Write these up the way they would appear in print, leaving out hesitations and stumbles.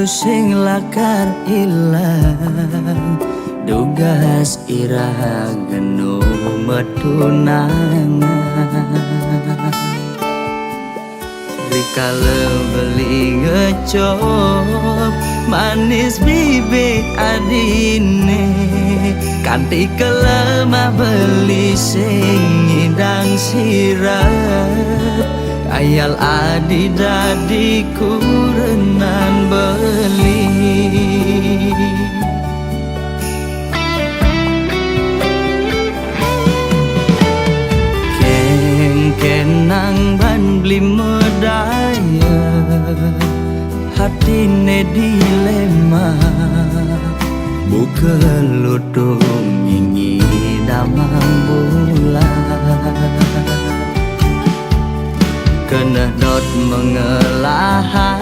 sing lakar ilang dugas ira genu metunangan rikala beli ngecop manis bibit adine kanti kelemah beli sing ngidang sirap ayal adi dadi kurenan beli kenang ban beli medaya hatine dilema buka lutung ngingi damang bulan kena dot mengelahang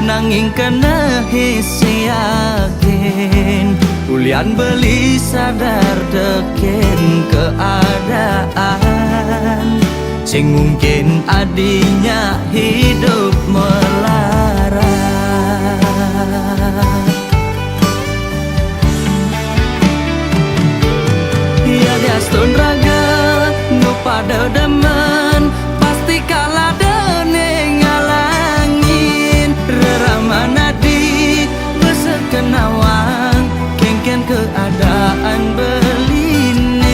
nanging kena hisi yakin ulian beli sadar deken keadaan sing mungkin adinya hidup melarat ya diastun raga nu pada demen pasti kalah dene ngalangin reramana di besekenawang kengken keadaan beline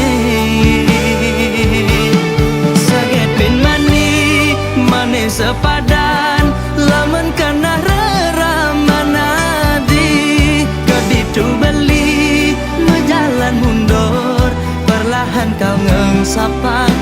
saget bin mani mane sepadan lamun kana reramana di keditu beli menjalan mundur perlahan kau ngengsapang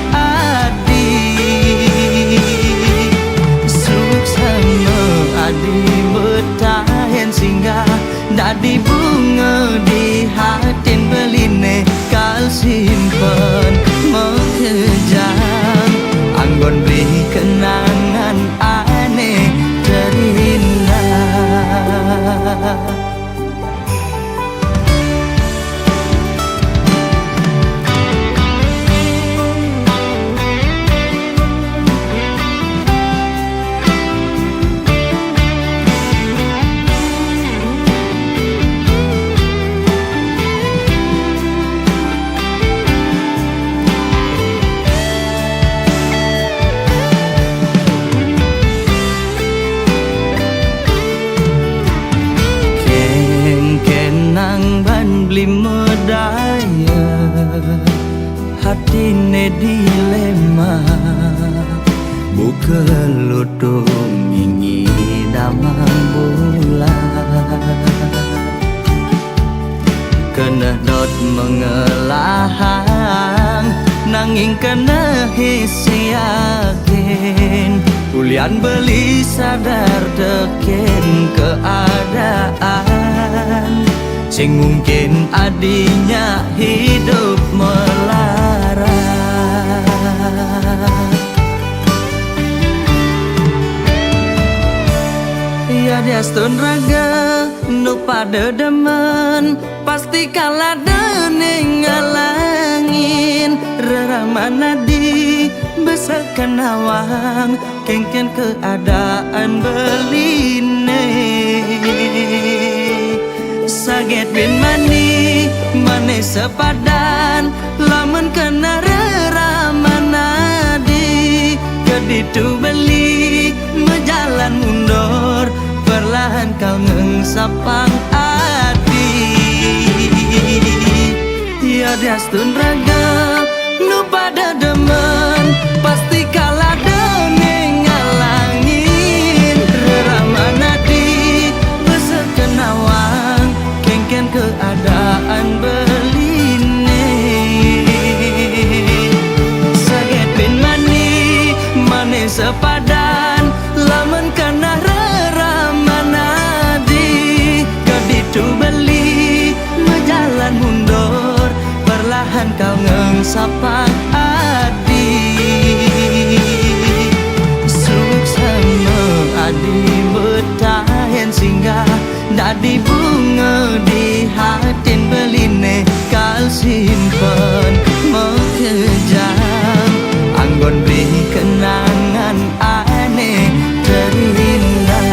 dadi bunga di hatin beline kal simpen mengejang anggon beri kenangan aneh terindah beli medaya hatine dilema buka lutung ngingi damang bulan kena dot mengelahang nanging kena hisi yakin ulian beli sadar deken keadaan sing mungkin adinya hidup melarat ya diastun raga nu pada demen pasti kalah dene ngalangin reramana di besekenawang kengken keadaan beline saget bin mani mane sepadan lamun kena reramana di keditu beli menjalan mundur perlahan kau ngengsapang adi ya diastun raga nu pada demen pasti kalah dene ngalangin reramana di besekenawang keadaan beline saget bin mani mane sepadan lamun kana reramana di keditu beli menjalan mundur perlahan kau ngengsapang adi suksema adi betahen singgah dadi bunga di hatin beline kal simpen mengejang anggon beri kenangan aneh terindah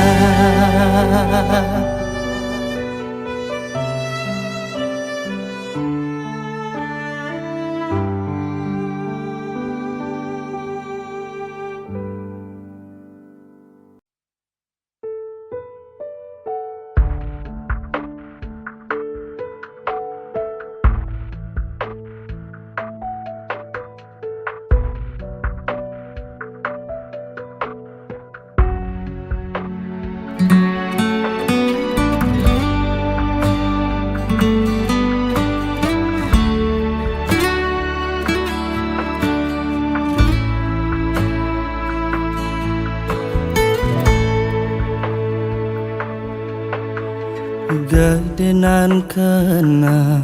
tenan kena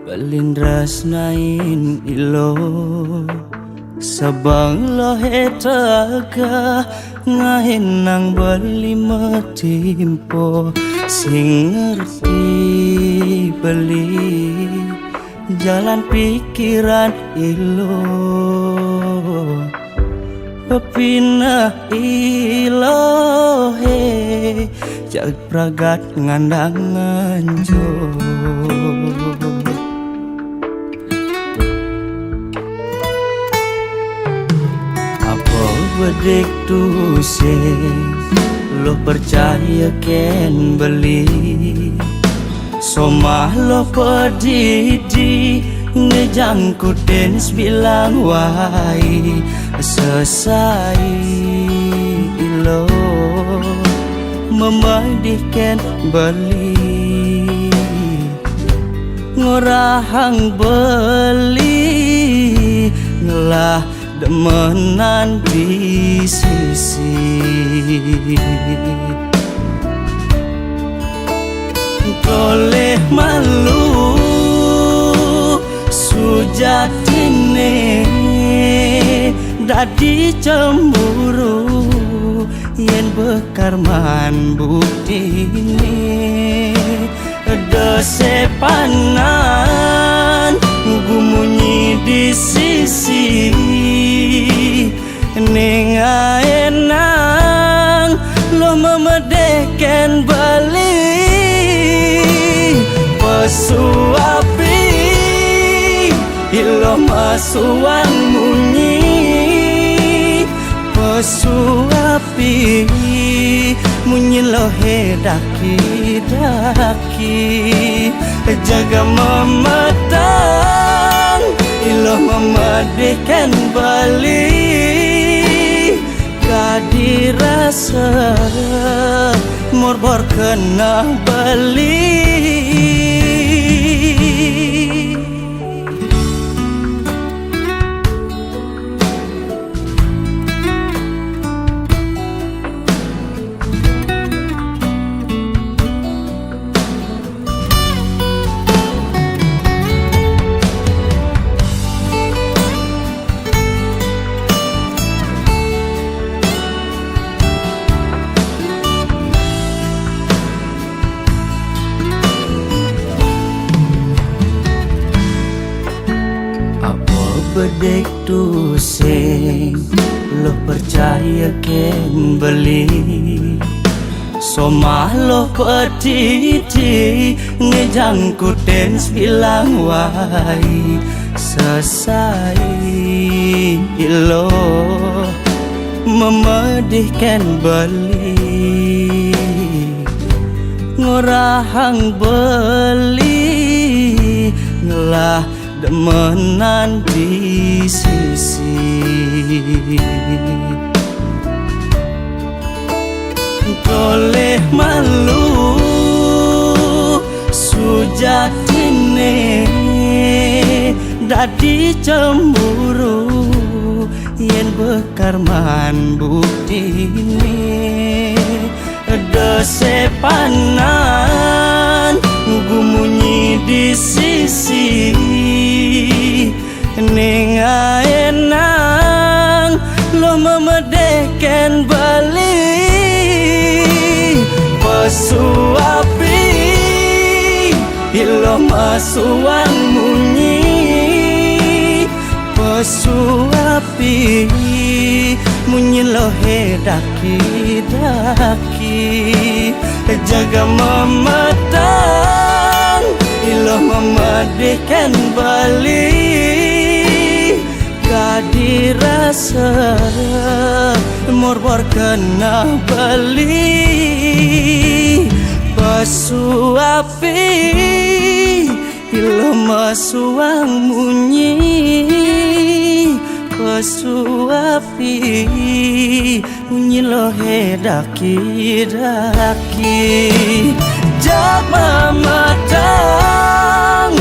balindras nain ilo sabang lohe taga ngahin nang bali matimpo sing ngerti beli jalan pikiran ilo pepina ilo he jag pragat ngandangan jo apa bedek tu se lo percaya ken beli somah lo pedidi ngejangku dens bilang wai selesai lo memadihkan beli ngorahang beli ngelah demenan di sisi toleh malu sujatine dadi cemburu yen bekarman buktine dosepanan gumunyi di sisi ning aenang lo memedeken bali pesuapi ilo masuang munyi pesuapi munyi lohe daki-daki jaga mematang ilo memadihkan bali kadirasa morbor kena bali bedek tu sing lo percaya ken beli somah lo petiti ngejangku dens bilang wai selesai lo memedihkan beli ngorahang beli ngelah demenan di sisi toleh malu sujatine dadi cemburu yen bekarman buktine dosepanan gumunyi di sisi ning aenang lo memedeken bali pesuapi ilo masuang munyi pesuapi munyi lohe daki-daki jaga mematang ilo memadihkan bali kadirasa morbor kena bali pesuapi ilo masuang munyi pesuapi munyi lohe daki-daki jama matang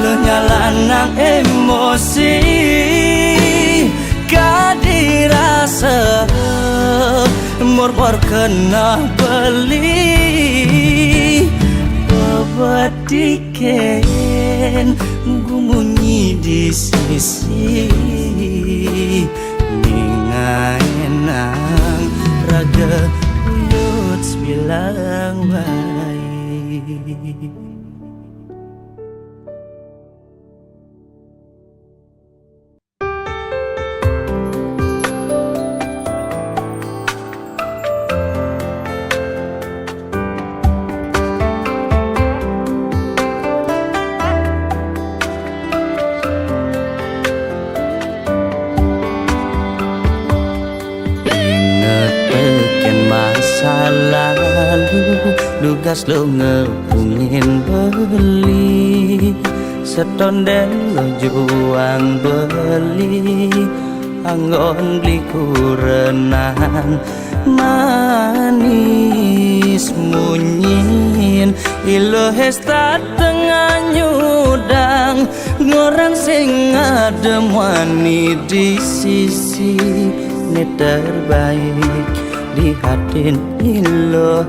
lo nyalanang emosi kadirasa morbor kena beli petiken gumunyi di sisi ningaenang raga uyut bilang baik. Lugas lo ngepungin beli setonden lo juang beli anggon beli kurenan manis munyin ilo hesta tengah nyudang ngorang sing ngadem wani di sisi ini terbaik di hatin ilo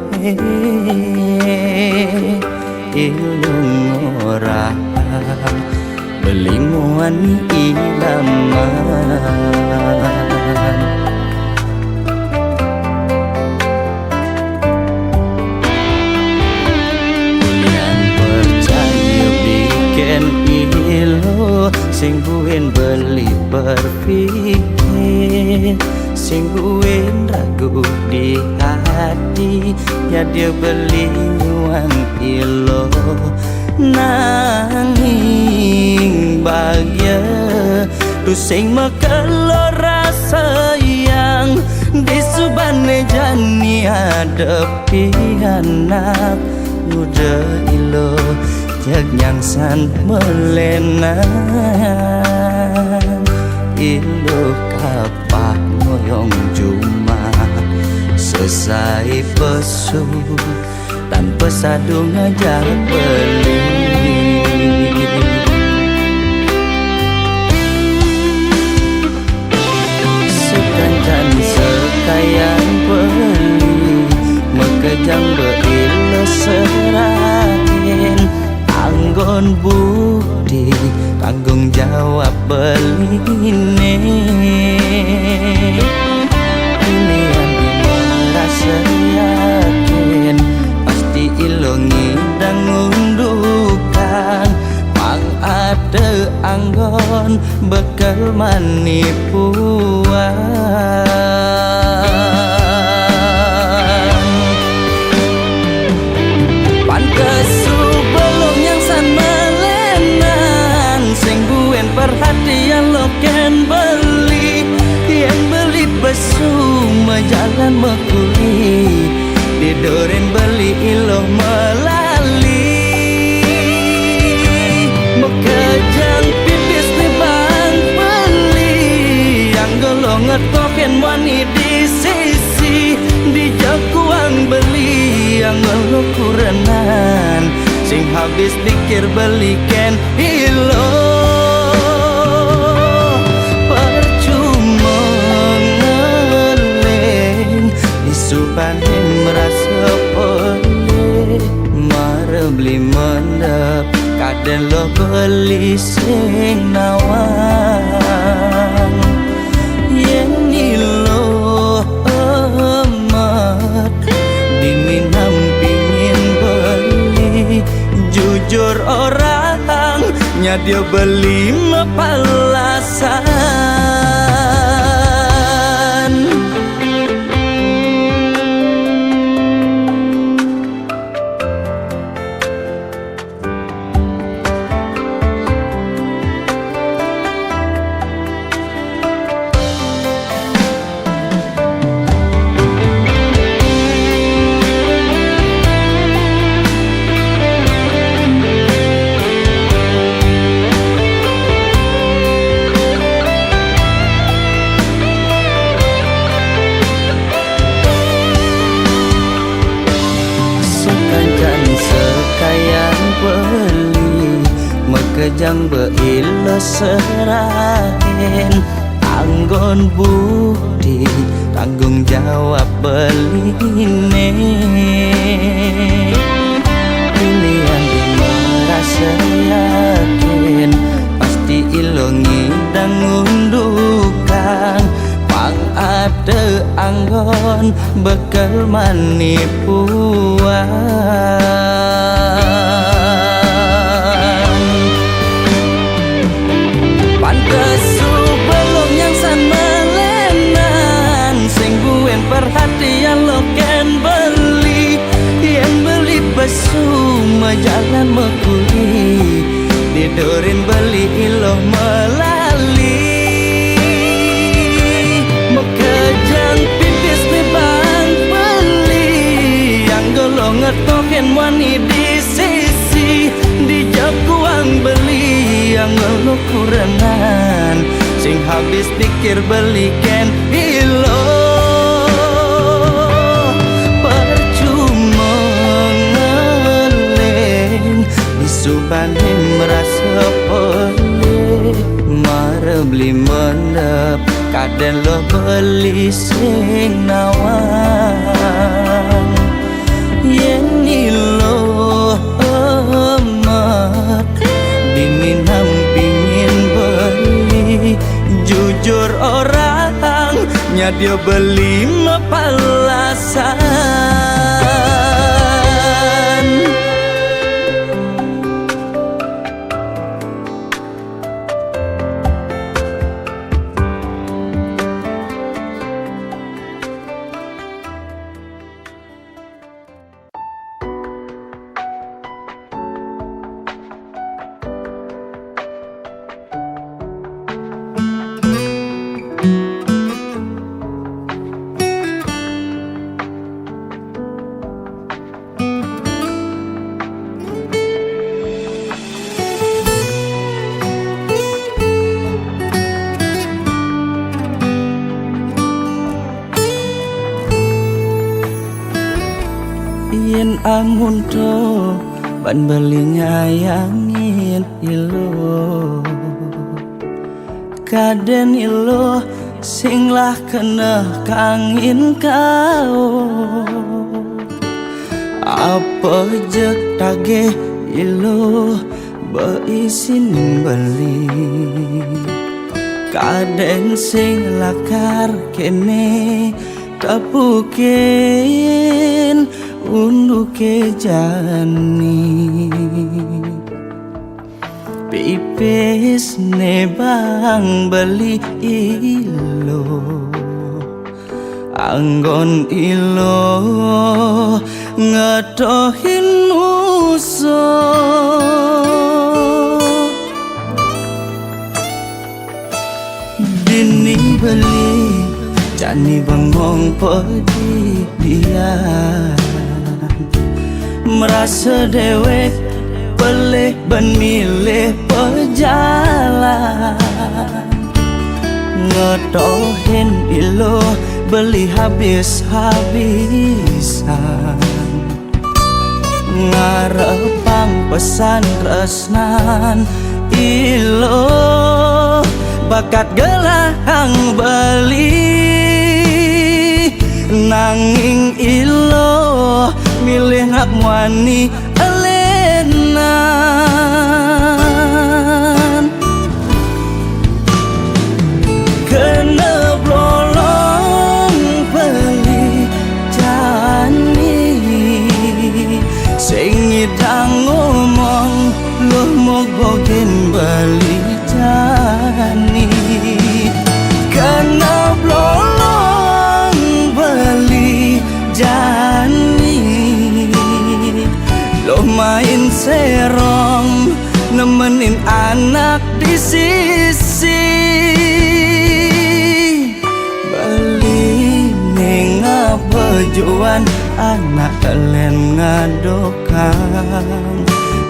ilo ngorang beli muan ilaman yang percaya bikin ilo sing buin beli berpikir sing buin ragu di hati ya dia beli uang ilo nanging bahagia tu sing mekelo rasa yang di subane jani hadapi anak muda ilo jag nyangsan melenan ilo kapak ngoyong cuma selesai pesu tanpa sadu ngajak beli sekancan sekayang beli mekejang beilo serahin anggon bukti tanggung jawab beli ini yang merasa yakin pasti ilongi dan ngundukan mang ada anggon bekal manipuan pantes sebelum yang sama perhatian lo kan beli yang beli pesu jalan mekuli didoren beli ilo melali mekejang pipis di bang beli yang golong ngetoken wani di sisi di jakuang beli yang ngelo kurenan sing habis pikir beli ken ilo supahin merasa boleh mare beli mendap kadang lo beli sing nawang yang ilo amat diminam pingin beli jujur orang nyadia beli mepalasan kejang beilo serahin anggon bukti tanggung jawab beli ini pilihan merasa yakin pasti ilo ngidang ngundukan pang ada anggon bekal manipuan pantes sebelum yang san melenan sing buen perhatian lo ken beli yang beli besu jalan mekuli didorin beli iloh melali mekejang pipis di bang beli yang golong ngetokin wani di sisi di jakuang beli yang ngeluh kurenan sing habis pikir beli ken iloh percuma Subanding merasa boleh Mara beli mendap Kadang lo beli sing nawang Yang nilo amat Diminam pingin beli Jujur orang Nyadia beli mapalasan Yen amun to ban beli nyayangin ilo kaden ilo singlah kena kangin kau apa jek tage ilo beisin beli kaden sing lakar kene kapukin unduke jani pipis ne bang beli ilo anggon ilo ngetohin uso dini beli jani bengong pedi dia merasa dewek pelih ben milih pejalan ngetohin ilo beli habis-habisan ngarepang pesan tresnan ilo bakat gelahang beli nanging ilo milih nak wani elenan kena blolong beli jani sing ngidang ngomong lu mogokin beli jani kena blolong beli jani lo main serong nemenin anak di sisi beli ning bejuan anak kalian ngadokang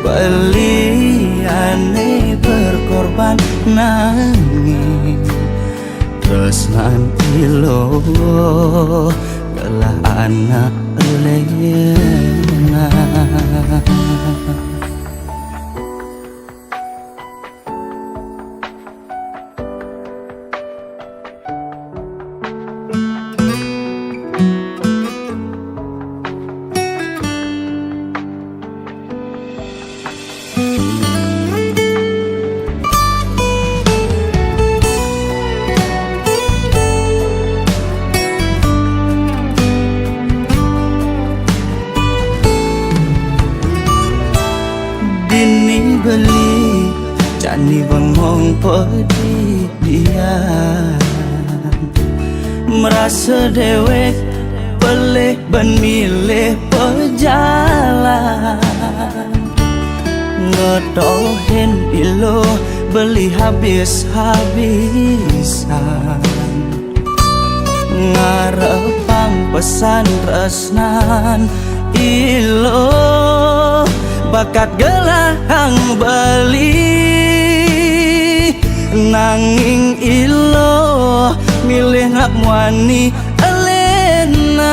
beli ane berkorban nangis terus nanti lo gelah anak lena jani bengong pedidian, merasa dewek pelih ben milih pejalan, ngedohin ilo beli habis-habisan, ngarepang pesan tresnan ilo bakat gelahang beli, nanging ilo milih ngak wani elenan.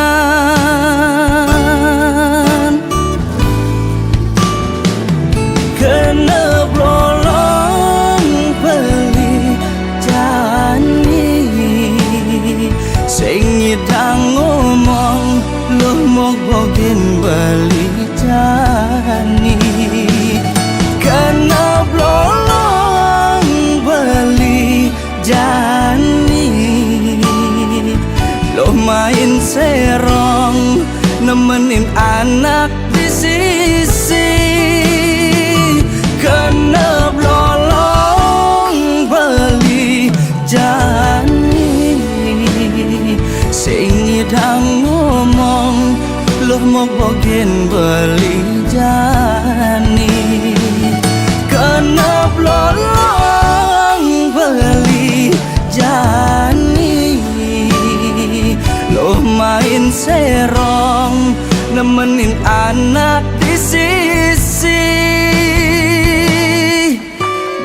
Kena blolong beli jani sing nyidang ngomong lu mau bogin beli jani. Kena blolong beli jani lo main serong nemenin anak di sisi. Kena blolong beli jani sing nyidang ngomong lo mau bogin beli jani. Kena blolong beli jani lo main serong nemenin anak di sisi.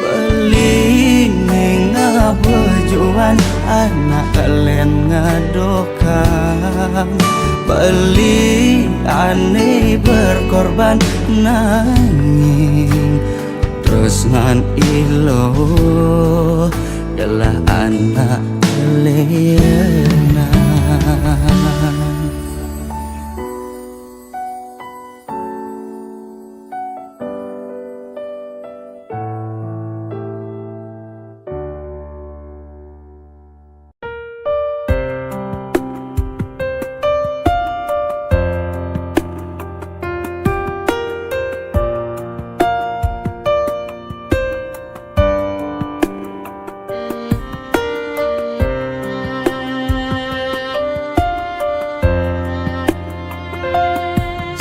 Beli nenga bejuan anak kalian ngadokang, beli aneh berkorban nanging terus ngan ilo adalah anak kalian.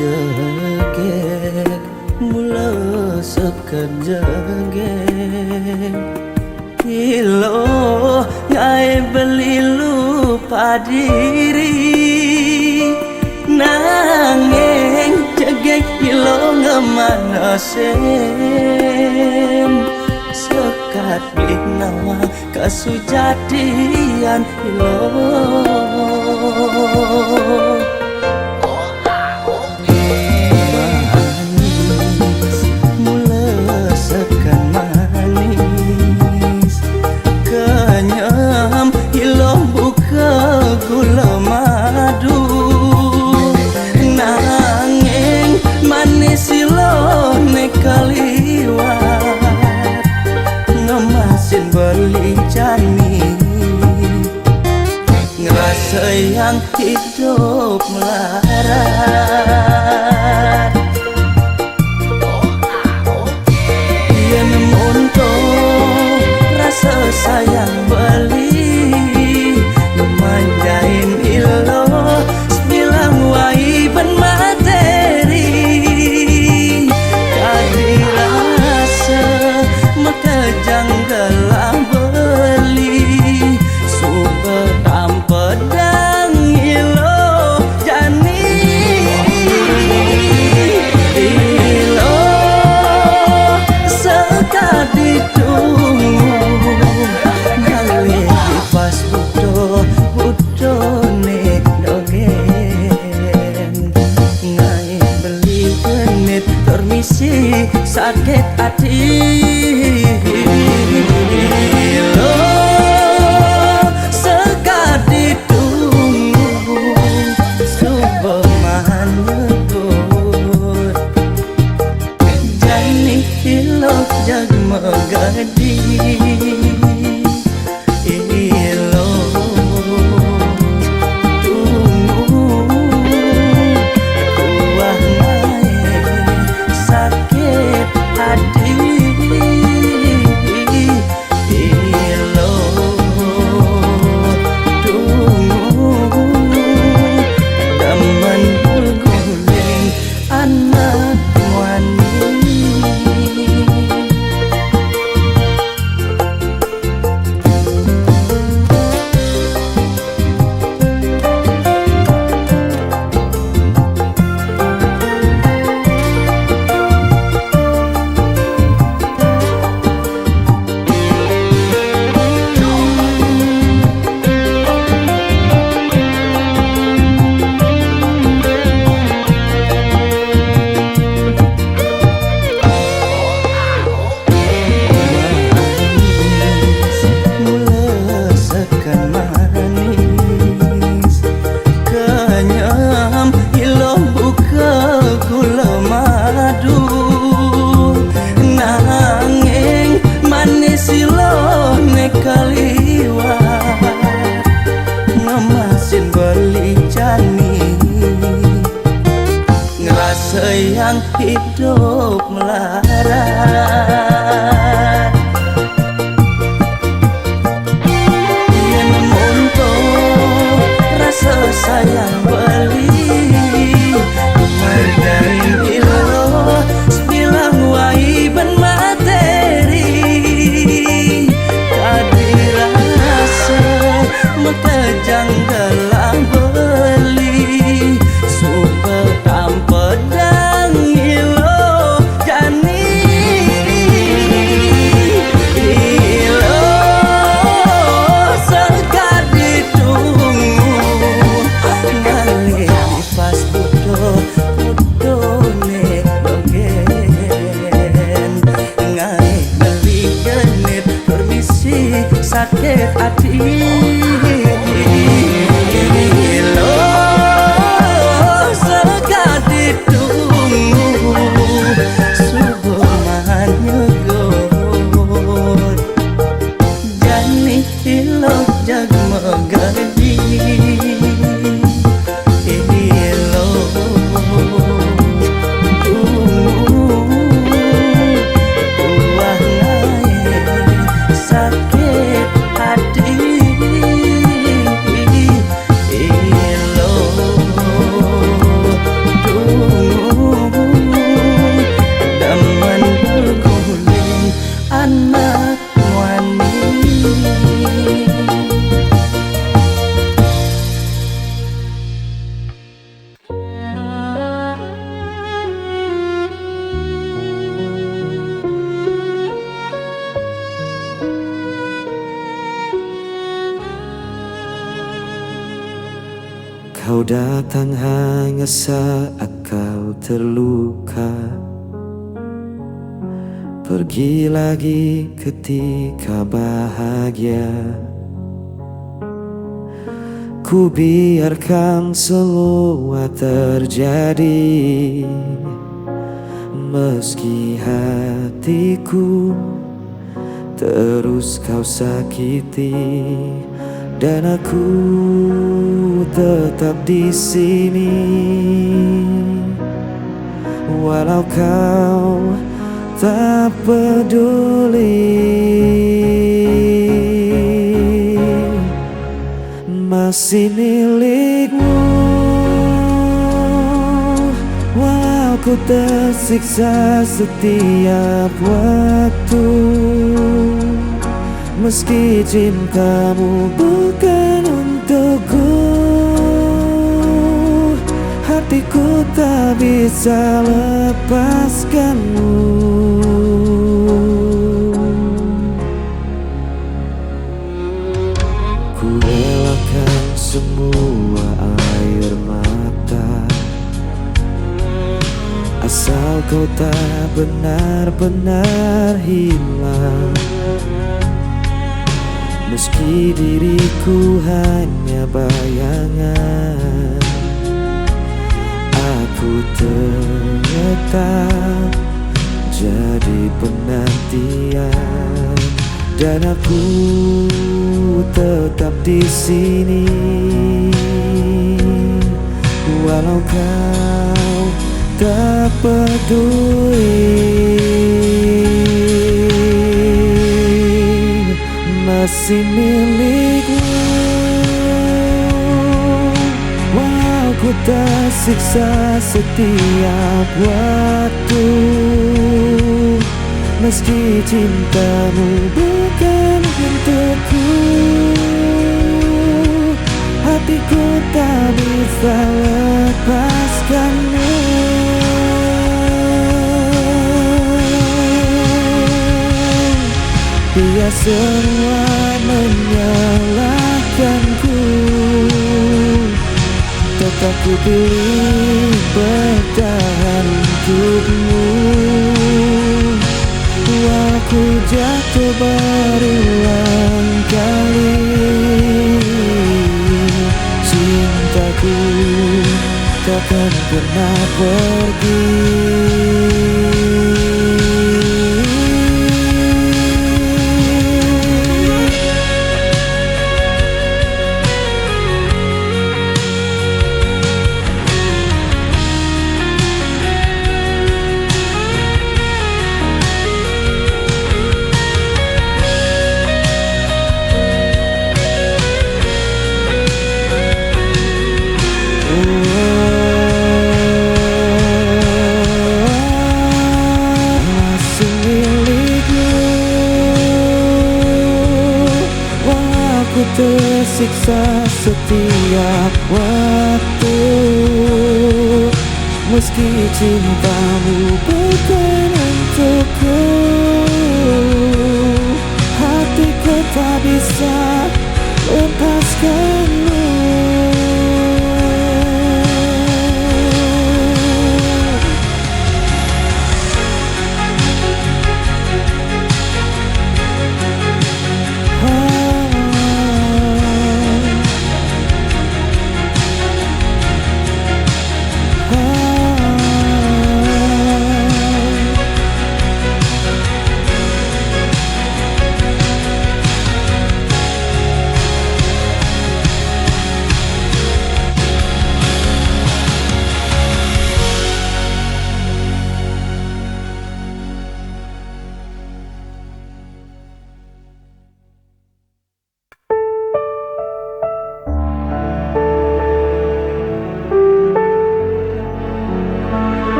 Jegek mula sekejegek ilo ngai beli lupa diri, nanging jegek ilo ngemanasen sekat beli nawang kesujadian ilo. Gula madu nanging manis ilo nekaliwat ngemasin beli jani, ngerasa yang hidup melarat. Dia nemuntuh rasa sayang beli manjain ilo sebilang wai ben materi, kadi rasa makajang gelang beli subedam pedang ilo jani. Ilo sekadi tunggu ngalih pas budone dogen ngai beli genit permisi sakit hati. Lo sekadi tunggu subeman nyebut jani ilo jag megadi. Sakit hati Kau datang hanya saat kau terluka, pergi lagi ketika bahagia. Ku biarkan semua terjadi, meski hatiku terus kau sakiti. Dan aku tetap di sini, walau kau tak peduli. Masih milikmu, walau ku tersiksa setiap waktu. Meski cintamu bukan untukku, hatiku tak bisa lepaskanmu. Ku relakan semua air mata, asal kau tak benar-benar hilang. Meski diriku hanya bayangan, aku tetap jadi penantian. Dan aku tetap di sini, walau kau tak peduli. Masih milikmu, walau ku tersiksa setiap waktu. Meski cintamu bukan untukku, hatiku tak bisa lepaskanmu. Biar semua menyalahkanku, tetap ku pilih bertahan untukmu. Walau jatuh berulang kali, cintaku takkan pernah pergi. Tersiksa setiap waktu, meski cintamu bukan untukku, hatiku tak bisa lepaskanmu.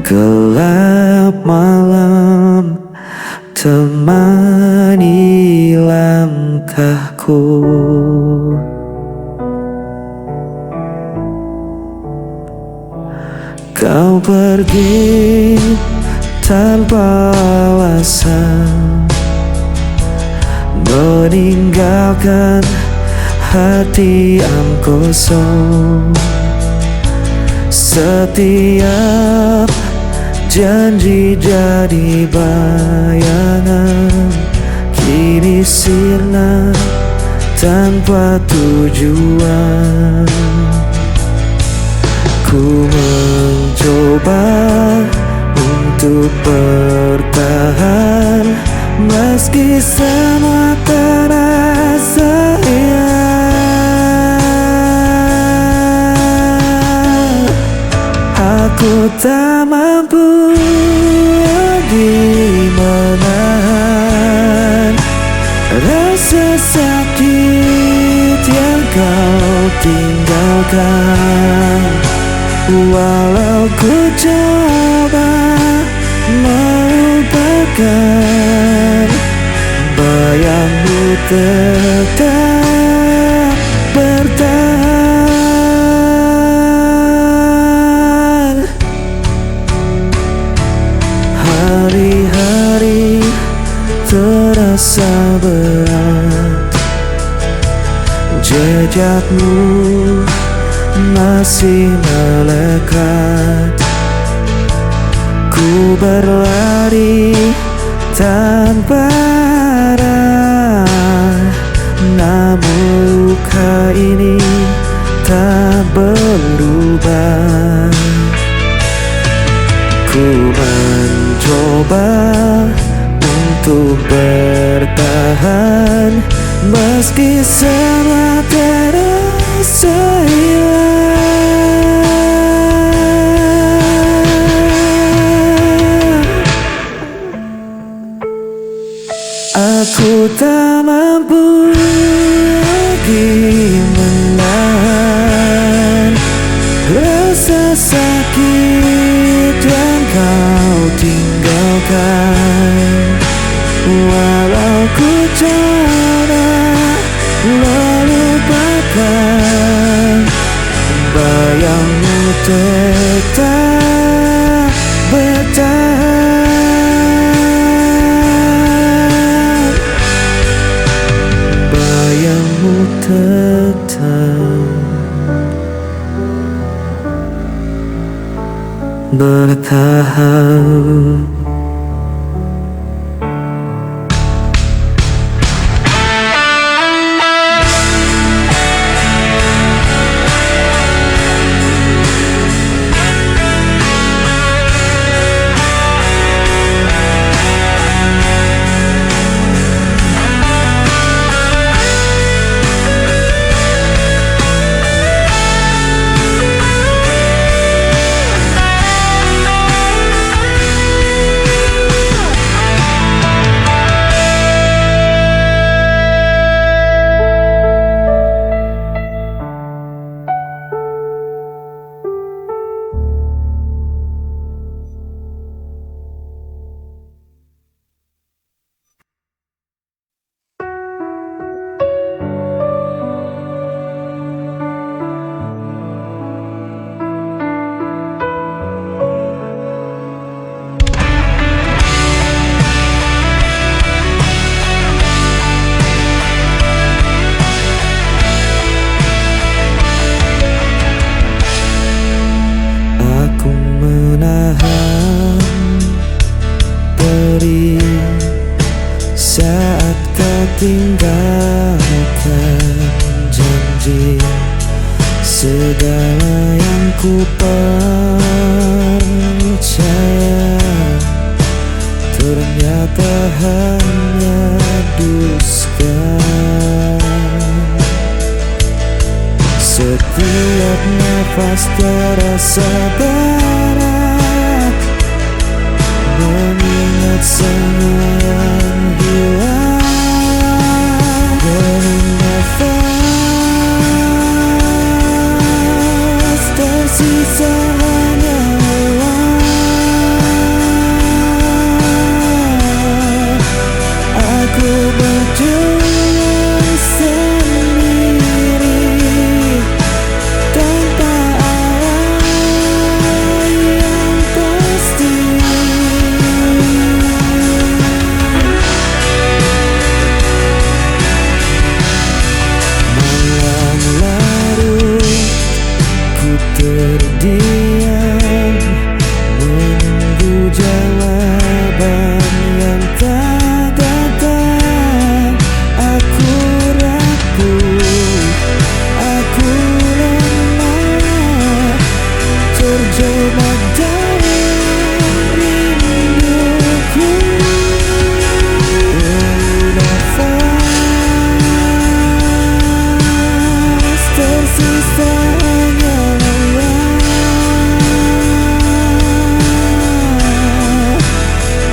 Gelap malam temani langkahku, kau pergi tanpa alasan, meninggalkan hati yang kosong. Setiap janji jadi bayangan, kini sirna tanpa tujuan. Ku mencoba untuk bertahan, meski semua terasa hilang. Aku tak mampu lagi menahan rasa sakit yang kau tinggalkan. Walau ku coba melupakan, bayangmu tetap bertahan. Hari-hari terasa berat, jejakmu masih melekat. Ku berlari tanpa arah, namun luka ini tak berubah. Ku mencoba untuk bertahan, meski semua terasa hilang. Aku tak mampu lagi menahan rasa sakit yang kau tinggalkan. Walau ku coba melupakan, bayangmu tetap bertahan. Bayangmu tetap bertahan. Saat kau tinggalkan janji, segala yang ku percaya ternyata hanya dusta. Setiap nafas terasa berat, mengingat semua yang hilang. Dari nafas tersisa hanya lelah. Aku berjuang sendiri tanpa arah yang pasti. terdiam, menunggu jawaban yang tak datang. Aku rapuh, aku lemah, terjebak dalam rinduku. Nafas tersisa hanya lelah.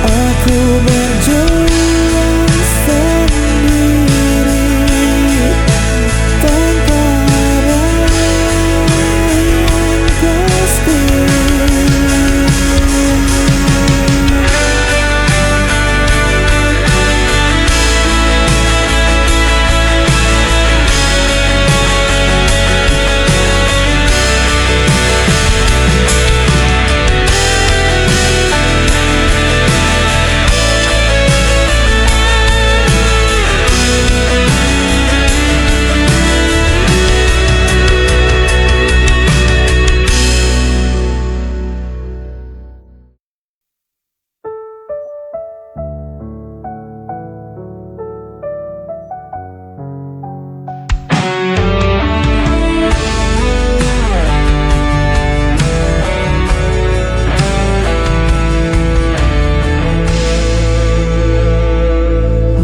Aku berjuang sendiri tanpa arah yang pasti.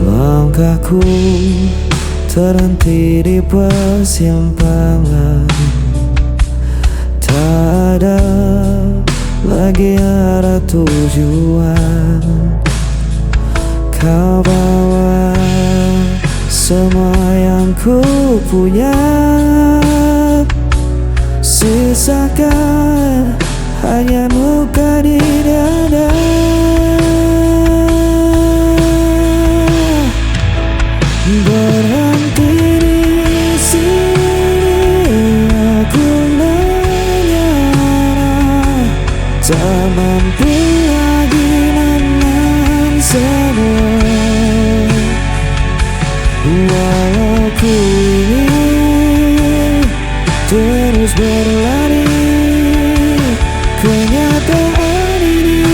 Langkahku terhenti di persimpangan, tak ada lagi arah tujuan. Kau bawa semua yang ku punya, sisakan hanya luka di dada. Berhenti di sini, aku menyerah, tak mampu lagi menahan semua. Walau ku ingin terus berlari, kenyataan ini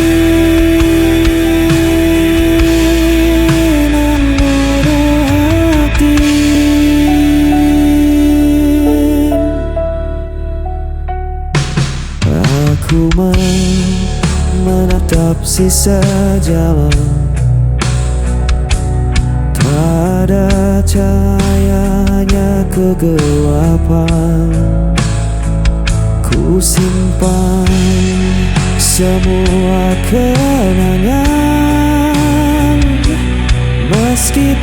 aku menatap sisa jalan, tak ada cahayanya kegelapan. Ku simpan semua kenangan, meski